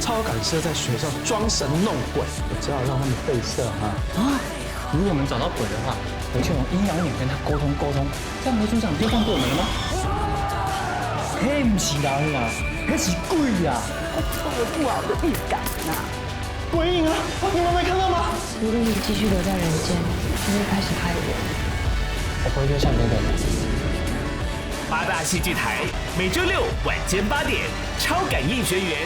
超感社在学校装神弄鬼，我只好让他们备社哈。啊，如果我们找到鬼的话，回去用阴阳眼跟他沟通，这样梅组长不就放过我们了吗？嘿，不是人啊，那是鬼啊！我有不好的预感呐。鬼影啊！你们没看到吗？如果你继续留在人间，就会开始害我。我不会就像那个人。八大戏剧台每周六晚间8点，超感应学员